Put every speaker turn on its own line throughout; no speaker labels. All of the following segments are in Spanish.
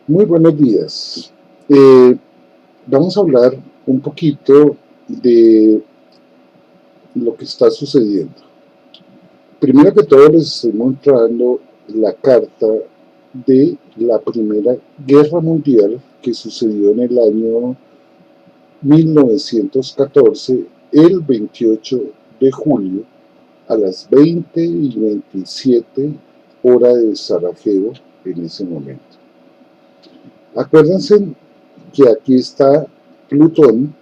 Muy buenos días. Eh, Vamos a hablar un poquito de lo que está sucediendo. Primero que todo les estoy mostrando la carta de la Primera Guerra Mundial que sucedió en el año 1914, el 28 de julio, a las 20:27 hora de Sarajevo en ese momento. Acuérdense que aquí está Plutón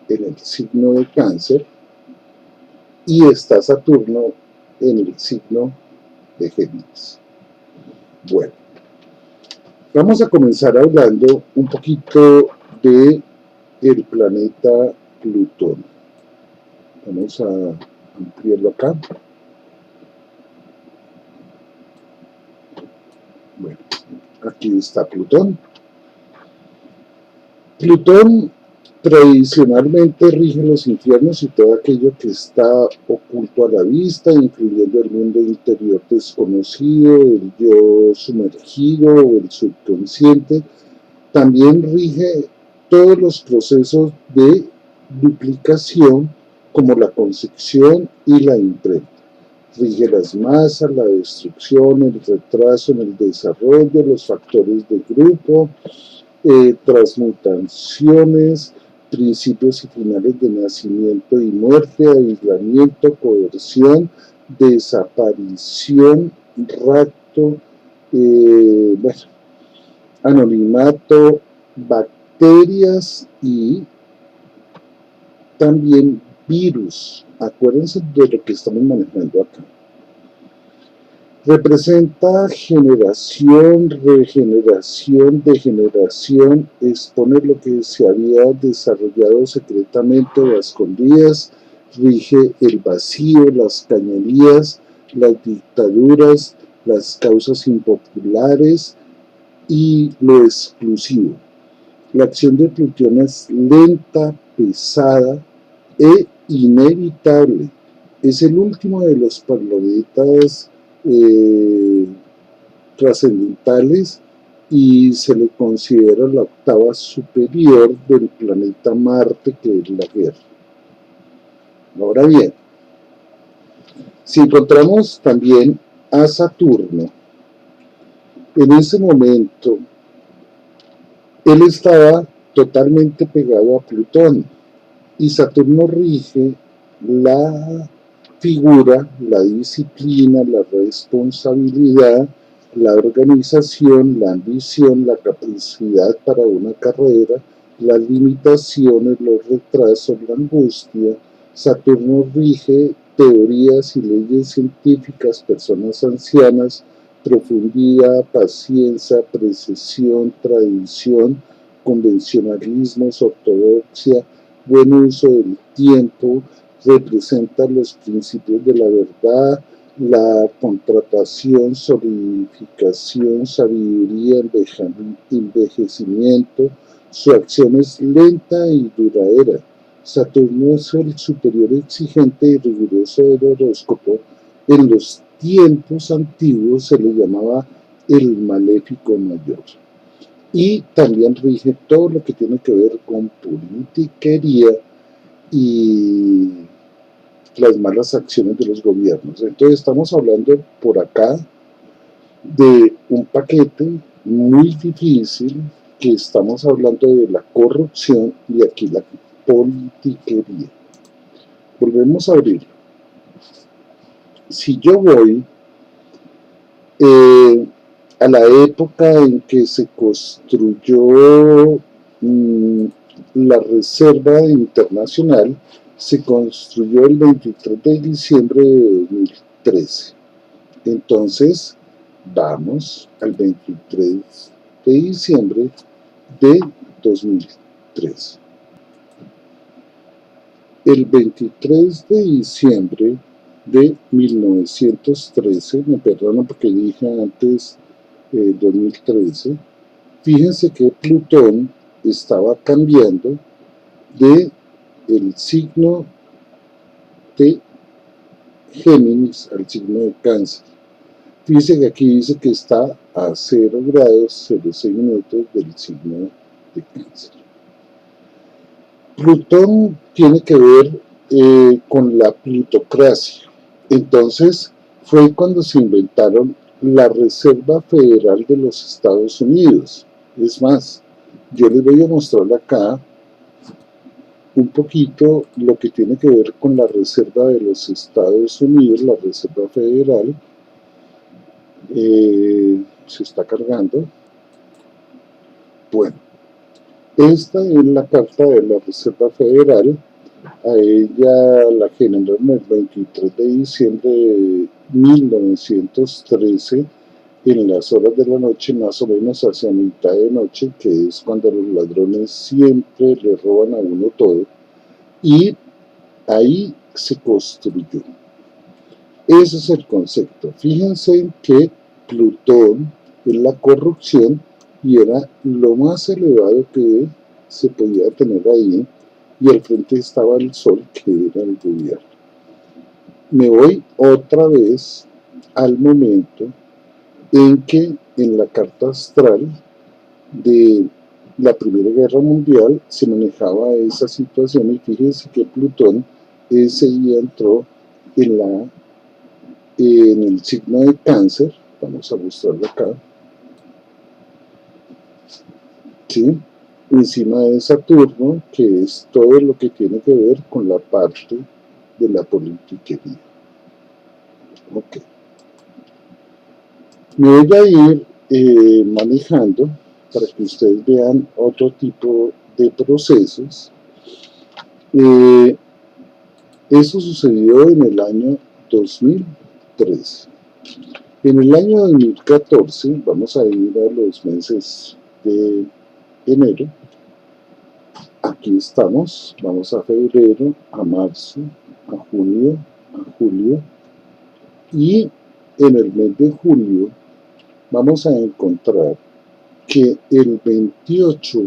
en el signo de Cáncer y está Saturno en el signo de Géminis. Bueno, vamos a comenzar hablando un poquito de el planeta Plutón. Vamos a ampliarlo acá. Bueno, aquí está Plutón. Plutón tradicionalmente rige los infiernos y todo aquello que está oculto a la vista, incluyendo el mundo interior desconocido, el yo sumergido o el subconsciente. También rige todos los procesos de duplicación, como la concepción y la imprenta. Rige las masas, la destrucción, el retraso en el desarrollo, los factores de grupo, transmutaciones, principios y finales de nacimiento y muerte, aislamiento, coerción, desaparición, rapto, bueno, anonimato, bacterias y también virus. Acuérdense de lo que estamos manejando acá. Representa generación, regeneración, degeneración, expone lo que se había desarrollado secretamente o a escondidas, rige el vacío, las cañerías, las dictaduras, las causas impopulares y lo exclusivo. La acción de Plutón es lenta, pesada e inevitable. Es el último de los planetas trascendentales y se le considera la octava superior del planeta Marte, que es la Guerra. Ahora bien, si encontramos también a Saturno, en ese momento él estaba totalmente pegado a Plutón y Saturno rige la figura, la disciplina, la responsabilidad, la organización, la ambición, la capacidad para una carrera, las limitaciones, los retrasos, la angustia. Saturno rige teorías y leyes científicas, personas ancianas, profundidad, paciencia, precisión, tradición, convencionalismos, ortodoxia, buen uso del tiempo, representa los principios de la verdad, la contratación, solidificación, sabiduría, envejecimiento. Su acción es lenta y duradera. Saturno es el superior exigente y riguroso del horóscopo. En los tiempos antiguos se le llamaba el maléfico mayor. Y también rige todo lo que tiene que ver con politiquería y las malas acciones de los gobiernos. Entonces estamos hablando por acá de un paquete muy difícil, que estamos hablando de la corrupción y aquí la politiquería. Volvemos a abrir. Si yo voy a la época en que se construyó la Reserva Internacional, se construyó el 23 de diciembre de 2013. Entonces, vamos al 23 de diciembre de 2013. El 23 de diciembre de 1913, me perdono porque dije antes 2013, fíjense que Plutón estaba cambiando de el signo de Géminis al signo de Cáncer. Fíjense que aquí dice que está a 0 grados 06 minutos del signo de Cáncer. Plutón tiene que ver con la plutocracia. Entonces fue cuando se inventaron la Reserva Federal de los Estados Unidos. Es más, yo les voy a mostrar acá un poquito lo que tiene que ver con la Reserva de los Estados Unidos, la Reserva Federal. Se está cargando. Bueno, esta es la carta de la Reserva Federal. A ella la generaron el 23 de diciembre de 1913 en las horas de la noche, más o menos hacia mitad de noche, que es cuando los ladrones siempre le roban a uno todo, y ahí se construyó. Ese es el concepto. Fíjense que Plutón es la corrupción y era lo más elevado que se podía tener ahí, y al frente estaba el Sol, que era el gobierno. Me voy otra vez al momento en que en la carta astral de la Primera Guerra Mundial se manejaba esa situación, y fíjense que Plutón ese día entró en el signo de Cáncer. Vamos a mostrarlo acá, ¿sí? Encima de Saturno, que es todo lo que tiene que ver con la parte de la politiquería. Ok. Me voy a ir manejando para que ustedes vean otro tipo de procesos. Eso sucedió en el año 2013. En el año 2014, vamos a ir a los meses de enero. Aquí estamos, vamos a febrero, a marzo, a junio, a julio, y en el mes de julio vamos a encontrar que el 28,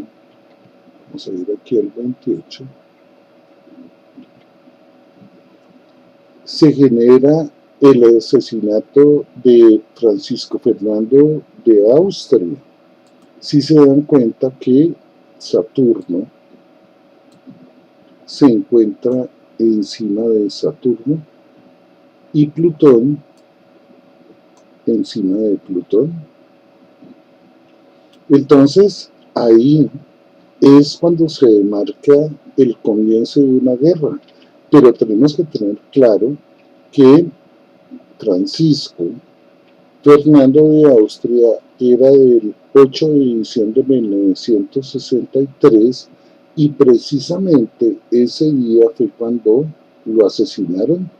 vamos a ir aquí al 28, se genera el asesinato de Francisco Fernando de Austria. Si se dan cuenta que Saturno se encuentra encima de Saturno y Plutón encima de Plutón. Entonces ahí es cuando se marca el comienzo de una guerra, pero tenemos que tener claro que Francisco Fernando de Austria era del 8 de diciembre de 1963, y precisamente ese día fue cuando lo asesinaron.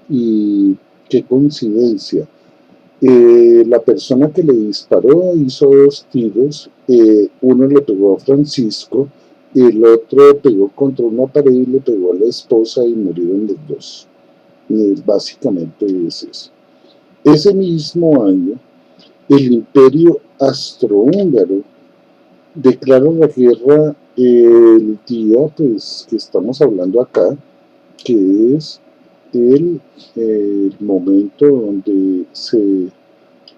Y qué coincidencia, la persona que le disparó hizo 2 tiros, uno le pegó a Francisco, el otro pegó contra una pared y le pegó a la esposa, y murieron los dos. Básicamente es eso. Ese mismo año, el Imperio Austrohúngaro declara la guerra el día pues, que estamos hablando acá, que es el momento donde se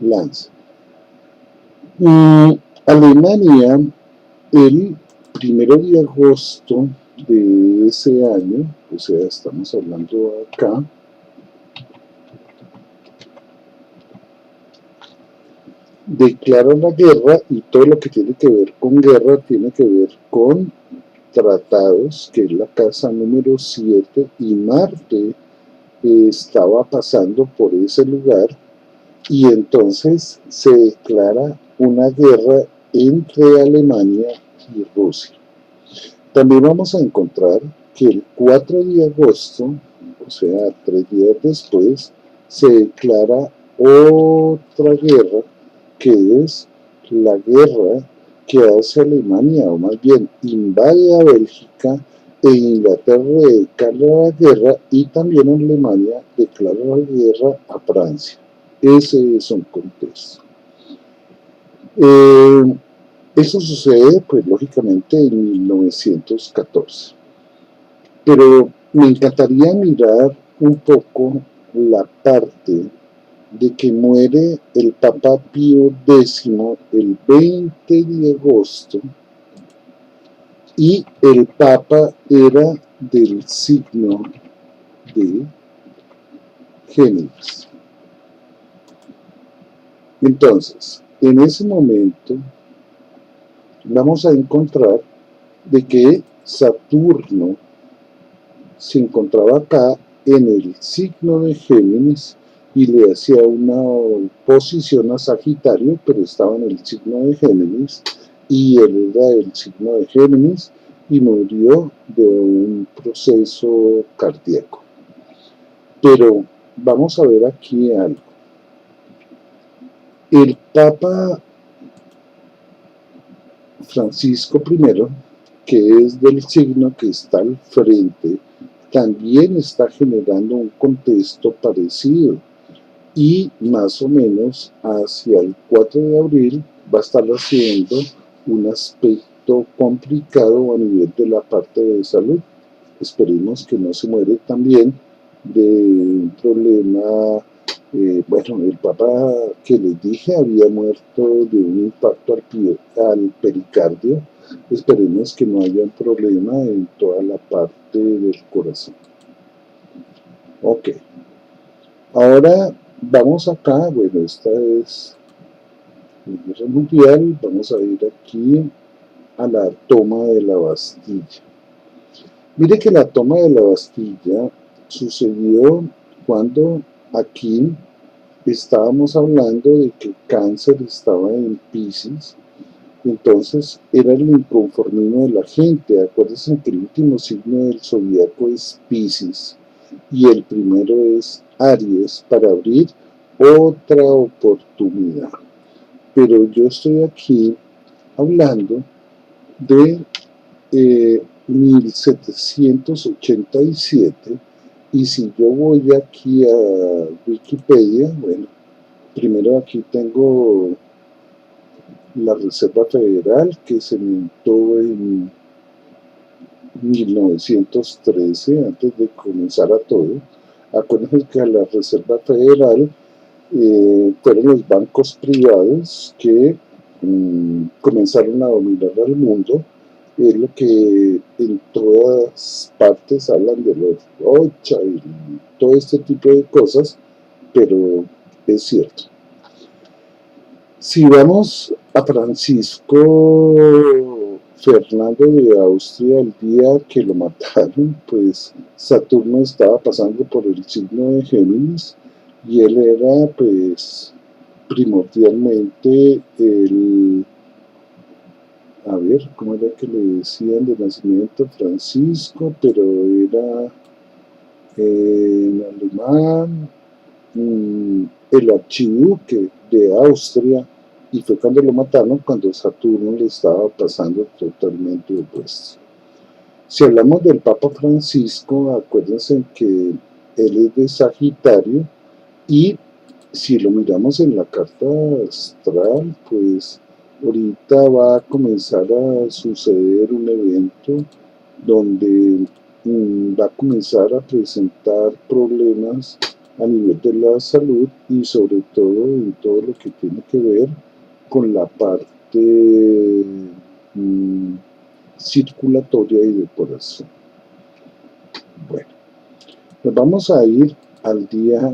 lanza. Alemania, el 1 de agosto de ese año, o sea, estamos hablando acá, declara la guerra, y todo lo que tiene que ver con guerra tiene que ver con tratados, que es la casa número 7, y Marte estaba pasando por ese lugar, y entonces se declara una guerra entre Alemania y Rusia. También vamos a encontrar que el 4 de agosto, o sea, 3 días después, se declara otra guerra, que es la guerra que hace Alemania, o más bien invade a Bélgica, e Inglaterra declara la guerra, y también Alemania declara la guerra a Francia. Ese es un contexto. Eso sucede, pues lógicamente, en 1914. Pero me encantaría mirar un poco la parte de que muere el Papa Pío X el 20 de agosto y el Papa era del signo de Géminis. Entonces, en ese momento vamos a encontrar de que Saturno se encontraba acá en el signo de Géminis y le hacía una oposición a Sagitario, pero estaba en el signo de Géminis y él era del signo de Géminis y murió de un proceso cardíaco. Pero vamos a ver aquí algo. El Papa Francisco I, que es del signo que está al frente, también está generando un contexto parecido y más o menos hacia el 4 de abril va a estar haciendo un aspecto complicado a nivel de la parte de salud. Esperemos que no se muere también de un problema. Bueno, el papá que les dije había muerto de un impacto al pericardio. Esperemos que no haya un problema en toda la parte del corazón. Ok. Ahora vamos acá. Bueno, esta es la Guerra Mundial. Vamos a ir aquí a la toma de la Bastilla. Mire que la toma de la Bastilla sucedió cuando aquí estábamos hablando de que Cáncer estaba en Piscis, entonces era el inconformismo de la gente. Acuérdense que el último signo del zodiaco es Piscis y el primero es Aries para abrir otra oportunidad. Pero yo estoy aquí hablando de 1787 y si yo voy aquí a Wikipedia, bueno, primero aquí tengo la Reserva Federal que se montó en 1913 antes de comenzar a todo. Acuérdense que a la Reserva Federal fueron los bancos privados que comenzaron a dominar al mundo. Es lo que en todas partes hablan de los Rocha y todo este tipo de cosas, pero es cierto. Si vamos a Francisco Fernando de Austria, el día que lo mataron, pues Saturno estaba pasando por el signo de Géminis y él era pues primordialmente el, a ver, ¿cómo era que le decían de nacimiento? Francisco, pero era en alemán, el archiduque de Austria, y fue cuando lo mataron, cuando Saturno le estaba pasando totalmente opuesto. Si hablamos del Papa Francisco, acuérdense que él es de Sagitario y si lo miramos en la carta astral, pues ahorita va a comenzar a suceder un evento donde va a comenzar a presentar problemas a nivel de la salud y sobre todo en todo lo que tiene que ver con la parte circulatoria y de corazón. Bueno, nos vamos a ir al día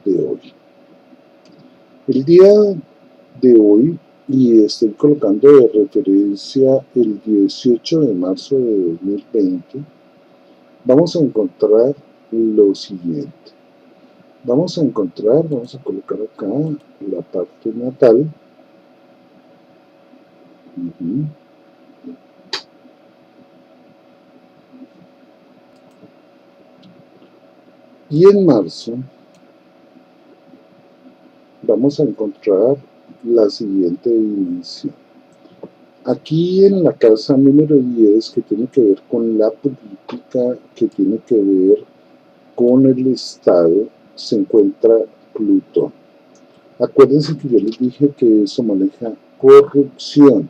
de hoy. El día de hoy, y estoy colocando de referencia el 18 de marzo de 2020, vamos a encontrar lo siguiente. Vamos a colocar acá la parte natal. Y en marzo vamos a encontrar la siguiente dimensión. Aquí en la casa número 10, que tiene que ver con la política, que tiene que ver con el Estado, se encuentra Plutón. Acuérdense que yo les dije que eso maneja corrupción.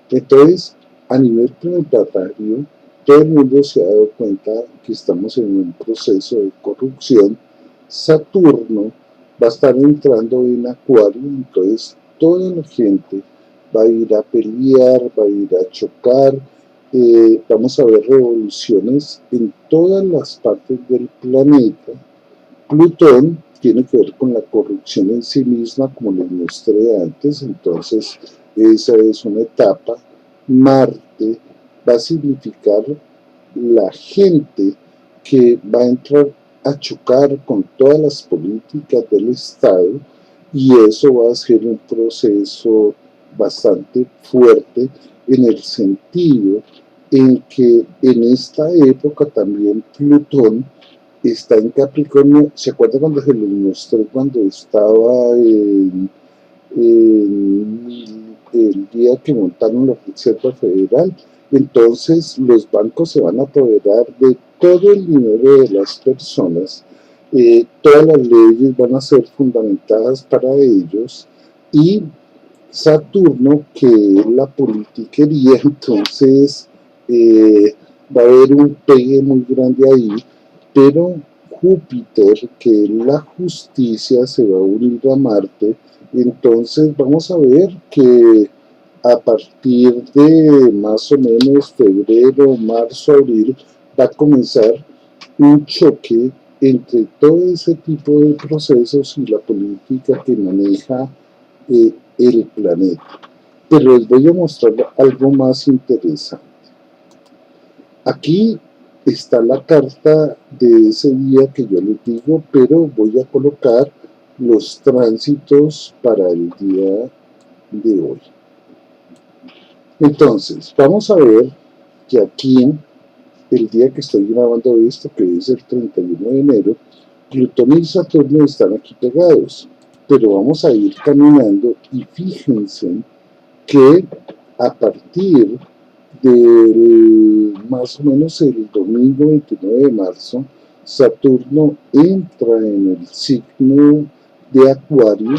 Entonces, a nivel planetario, todo el mundo se ha dado cuenta que estamos en un proceso de corrupción. Saturno va a estar entrando en Acuario, entonces toda la gente va a ir a pelear, va a ir a chocar, vamos a ver revoluciones en todas las partes del planeta. Plutón tiene que ver con la corrupción en sí misma, como les mostré antes, entonces esa es una etapa. Marte va a significar la gente que va a entrar a chocar con todas las políticas del Estado, y eso va a ser un proceso bastante fuerte en el sentido en que en esta época también Plutón está en Capricornio. ¿Se acuerdan cuando se los mostré cuando estaba el día que montaron la Reserva Federal? Entonces los bancos se van a apoderar de todo el dinero de las personas, todas las leyes van a ser fundamentadas para ellos, y Saturno, que es la politiquería, entonces va a haber un pegue muy grande ahí, pero Júpiter, que es la justicia, se va a unir a Marte, entonces vamos a ver que a partir de más o menos febrero, marzo, abril, va a comenzar un choque entre todo ese tipo de procesos y la política que maneja el planeta. Pero les voy a mostrar algo más interesante. Aquí está la carta de ese día que yo les digo, pero voy a colocar los tránsitos para el día de hoy. Entonces, vamos a ver que aquí, el día que estoy grabando esto, que es el 31 de enero, Plutón y Saturno están aquí pegados, pero vamos a ir caminando y fíjense que a partir del más o menos el domingo 29 de marzo, Saturno entra en el signo de Acuario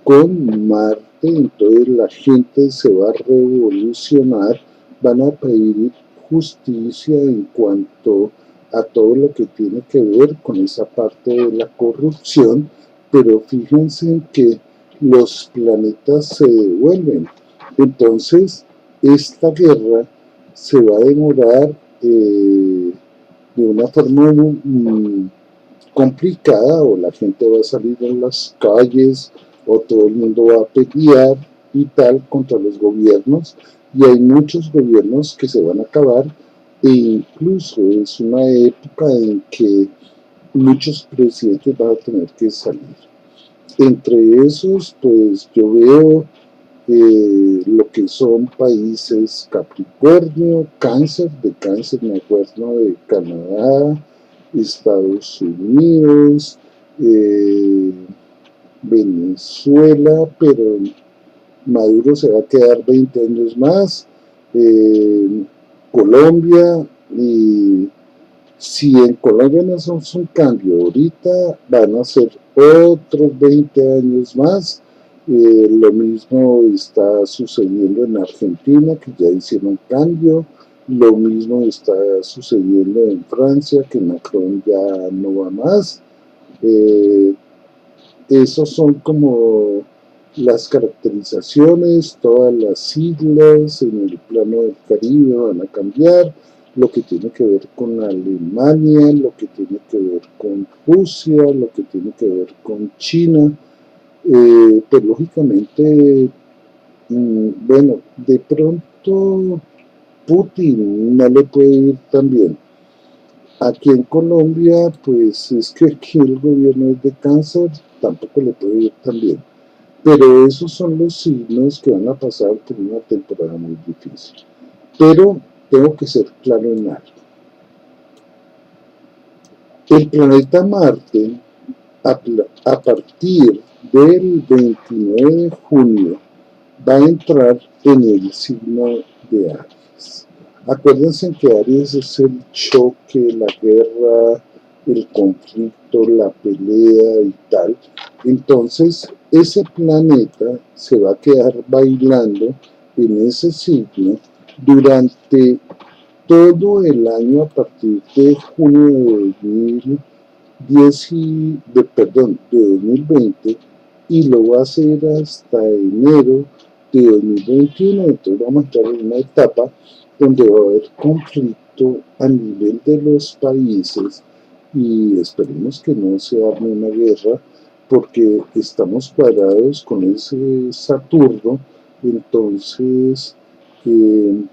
con Marte, entonces la gente se va a revolucionar, van a pedir justicia en cuanto a todo lo que tiene que ver con esa parte de la corrupción, pero fíjense que los planetas se devuelven. Entonces, esta guerra se va a demorar de una forma complicada, o la gente va a salir en las calles, o todo el mundo va a pelear y tal contra los gobiernos, y hay muchos gobiernos que se van a acabar, e incluso es una época en que muchos presidentes van a tener que salir. Entre esos, pues yo veo lo que son países Capricornio, Cáncer, de Cáncer me acuerdo de Canadá, Estados Unidos, Venezuela, pero Maduro se va a quedar 20 años más, Colombia, y si en Colombia no hacemos un cambio ahorita, van a ser otros 20 años más. Lo mismo está sucediendo en Argentina, que ya hicieron cambio. Lo mismo está sucediendo en Francia, que Macron ya no va más. Esos son como las caracterizaciones, todas las siglas en el plano del Caribe van a cambiar, lo que tiene que ver con Alemania, lo que tiene que ver con Rusia, lo que tiene que ver con China, pues lógicamente, bueno, de pronto Putin no le puede ir tan bien. Aquí en Colombia, pues es que aquí el gobierno es de Cáncer, tampoco le puede ir tan bien. Pero esos son los signos que van a pasar por una temporada muy difícil. Pero tengo que ser claro en algo. El planeta Marte, a partir del 29 de junio, va a entrar en el signo de Aries. Acuérdense que Aries es el choque, la guerra, el conflicto, la pelea y tal. Entonces, ese planeta se va a quedar bailando en ese signo durante todo el año a partir de junio de de 2020 y lo va a hacer hasta enero de 2021. Entonces vamos a entrar en una etapa donde va a haber conflicto a nivel de los países y esperemos que no se arme una guerra porque estamos cuadrados con ese Saturno. Entonces en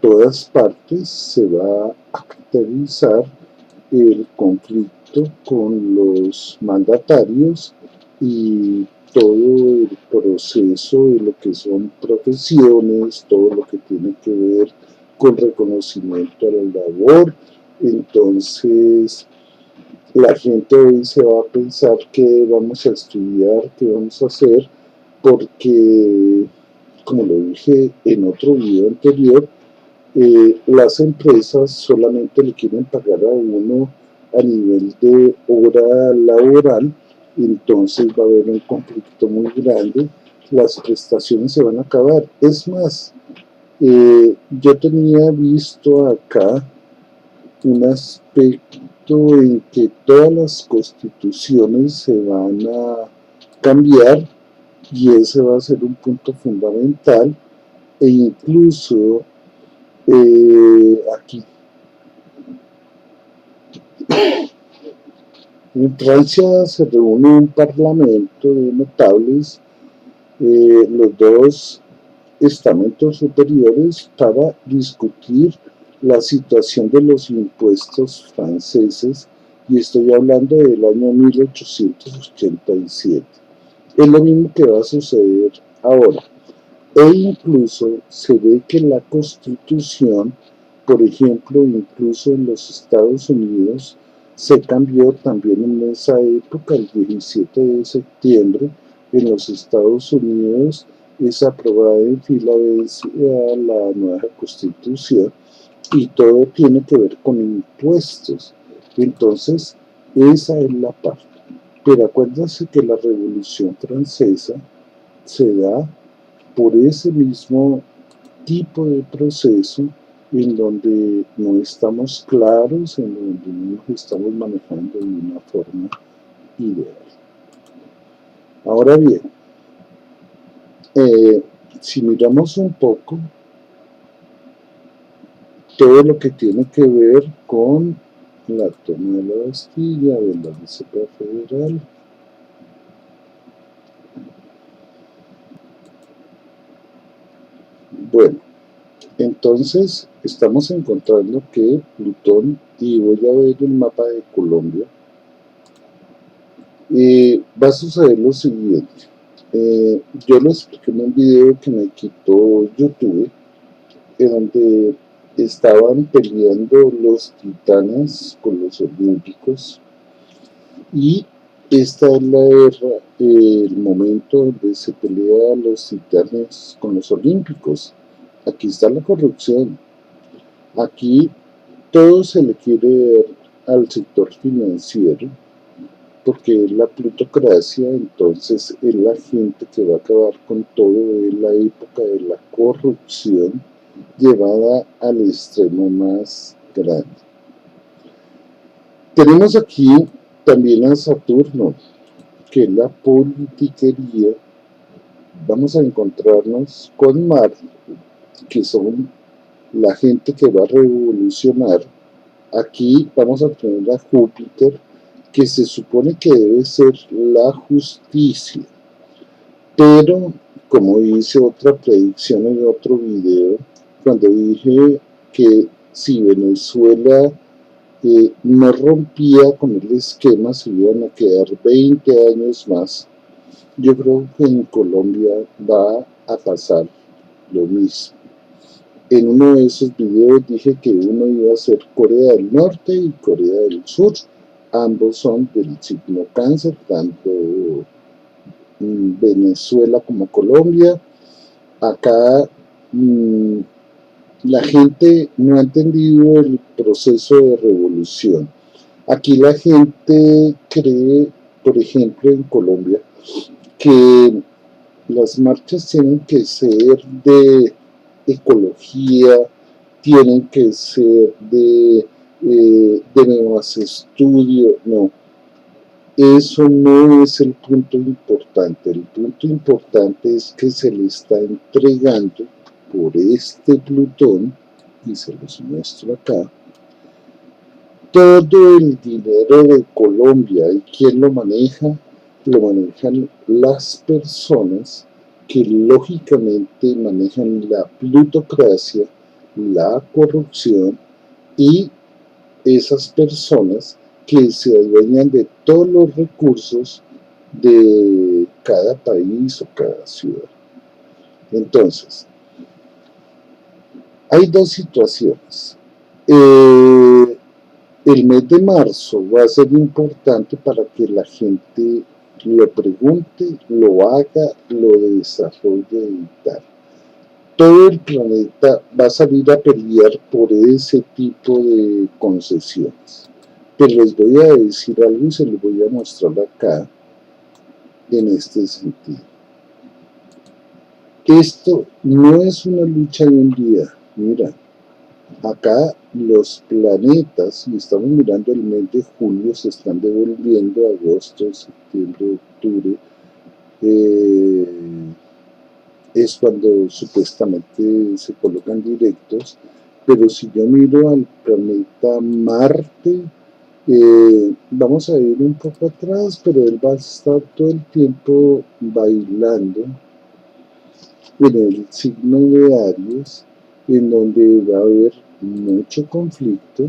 todas partes se va a caracterizar el conflicto con los mandatarios y todo el proceso de lo que son profesiones, todo lo que tiene que ver con reconocimiento a la labor. Entonces, la gente hoy se va a pensar qué vamos a estudiar, qué vamos a hacer, porque, como lo dije en otro video anterior, las empresas solamente le quieren pagar a uno a nivel de hora laboral, entonces va a haber un conflicto muy grande, las prestaciones se van a acabar. Es más, yo tenía visto acá un aspecto en que todas las constituciones se van a cambiar y ese va a ser un punto fundamental e incluso aquí en Francia se reúne un parlamento de notables, los dos estamentos superiores, para discutir la situación de los impuestos franceses, y estoy hablando del año 1887. Es lo mismo que va a suceder ahora. E incluso se ve que la Constitución, por ejemplo, incluso en los Estados Unidos, se cambió también en esa época, el 17 de septiembre, en los Estados Unidos es aprobada en Filadelfia la nueva Constitución y todo tiene que ver con impuestos. Entonces, esa es la parte. Pero acuérdense que la Revolución Francesa se da por ese mismo tipo de proceso en donde no estamos claros, en donde no nos estamos manejando de una forma ideal. Ahora bien, si miramos un poco todo lo que tiene que ver con la toma de la Bastilla, de la Reserva Federal, bueno, entonces estamos encontrando que Plutón, y voy a ver el mapa de Colombia, va a suceder lo siguiente. Yo lo expliqué en un video que me quitó YouTube, en donde estaban peleando los titanes con los olímpicos, y esta es la guerra, el momento donde se pelea los titanes con los olímpicos. Aquí está la corrupción, aquí todo se le quiere dar al sector financiero, porque es la plutocracia. Entonces es la gente que va a acabar con todo, es la época de la corrupción llevada al extremo más grande. Tenemos aquí también a Saturno, que es la politiquería. Vamos a encontrarnos con Marte, que son la gente que va a revolucionar. Aquí vamos a tener a Júpiter, que se supone que debe ser la justicia, pero como hice otra predicción en otro video, cuando dije que si Venezuela no rompía con el esquema, se iban a quedar 20 años más, yo creo que en Colombia va a pasar lo mismo. En uno de esos videos dije que uno iba a ser Corea del Norte y Corea del Sur. Ambos son del signo Cáncer, tanto Venezuela como Colombia. Acá la gente no ha entendido el proceso de revolución. Aquí la gente cree, por ejemplo, en Colombia, que las marchas tienen que ser de ecología, tienen que ser de de más estudio, no. Eso no es el punto importante. El punto importante es que se le está entregando por este Plutón, y se los muestro acá, todo el dinero de Colombia. ¿Y quién lo maneja? Lo manejan las personas que lógicamente manejan la plutocracia, la corrupción, y esas personas que se adueñan de todos los recursos de cada país o cada ciudad. Entonces, hay dos situaciones. El mes de marzo va a ser importante para que la gente lo pregunte, lo haga, lo desarrolle y tal. Todo el planeta va a salir a pelear por ese tipo de concesiones. Pero les voy a decir algo y se los voy a mostrar acá en este sentido. Esto no es una lucha de un día. Mira, acá los planetas, y estamos mirando el mes de julio, se están devolviendo, agosto, septiembre, octubre, es cuando supuestamente se colocan directos, pero si yo miro al planeta Marte, vamos a ir un poco atrás, pero él va a estar todo el tiempo bailando en el signo de Aries, en donde va a haber mucho conflicto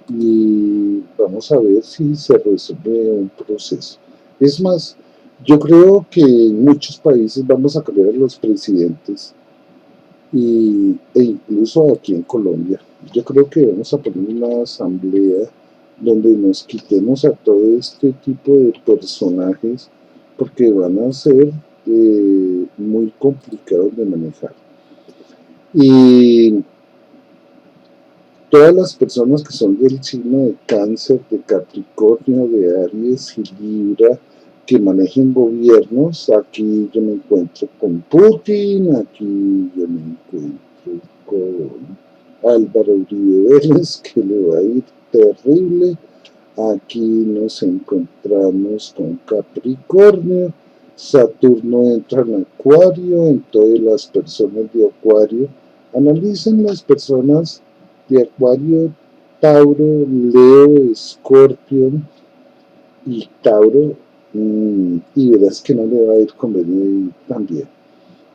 y vamos a ver si se resuelve un proceso. Es más, yo creo que en muchos países vamos a cambiar a los presidentes e incluso aquí en Colombia. Yo creo que vamos a poner una asamblea donde nos quitemos a todo este tipo de personajes porque van a ser muy complicados de manejar. Y todas las personas que son del signo de Cáncer, de Capricornio, de Aries y Libra, que manejen gobiernos, aquí yo me encuentro con Putin, aquí yo me encuentro con Álvaro Uribe Vélez, que le va a ir terrible, aquí nos encontramos con Capricornio, Saturno entra en Acuario, entonces las personas de Acuario, analicen las personas de Acuario, Tauro, Leo, Escorpio y Tauro, y verás que no le va a ir conveniente también.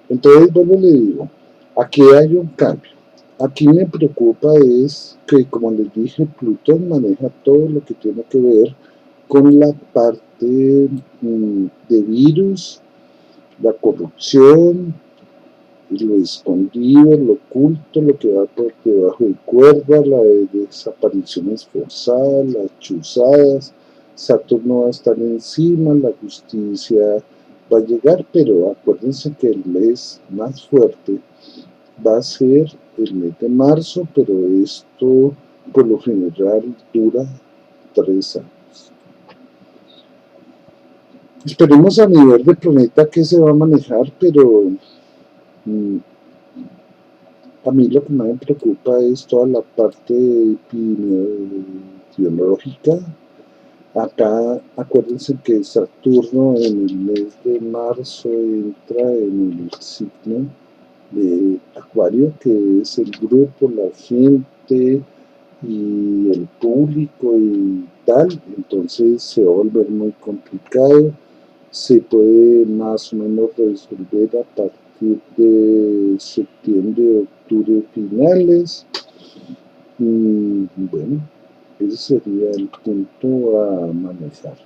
Entonces, vuelvo le digo, aquí hay un cambio. Aquí me preocupa es que, como les dije, Plutón maneja todo lo que tiene que ver con la parte de virus, la corrupción, lo escondido, lo oculto, lo que va por debajo de cuerda, las desapariciones forzadas, las chuzadas. Saturno va a estar encima, la justicia va a llegar, pero acuérdense que el mes más fuerte va a ser el mes de marzo, pero esto por lo general dura 3 años. Esperemos a nivel de planeta que se va a manejar, pero a mí lo que más me preocupa es toda la parte epidemiológica. Acá acuérdense que Saturno en el mes de marzo entra en el signo de Acuario, que es el grupo, la gente y el público y tal, entonces se va a volver muy complicado. Se puede más o menos resolver a partir de septiembre, octubre finales. Bueno, ese sería el punto a manejar.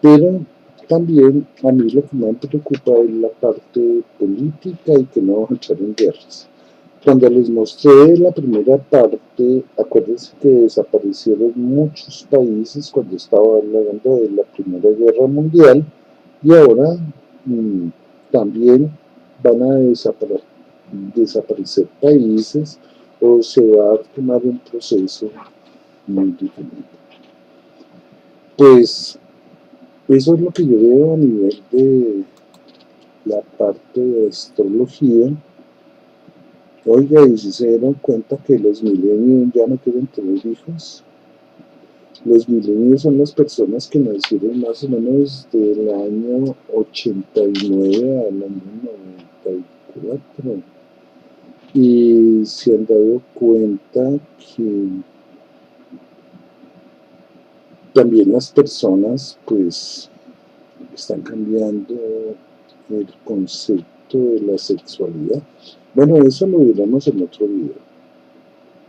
Pero también a mí lo que me preocupa es la parte política y que no vamos a entrar en guerras. Cuando les mostré la primera parte, acuérdense que desaparecieron muchos países cuando estaba hablando de la Primera Guerra Mundial y ahora también van a desaparecer países o se va a tomar un proceso muy diferente. Pues eso es lo que yo veo a nivel de la parte de astrología. Oiga, ¿y si se dieron cuenta que los millennials ya no quieren tener hijos? Los millennials son las personas que nacieron más o menos del año 89 al año 94 y se han dado cuenta que también las personas pues están cambiando el concepto de la sexualidad. Bueno, eso lo veremos en otro video.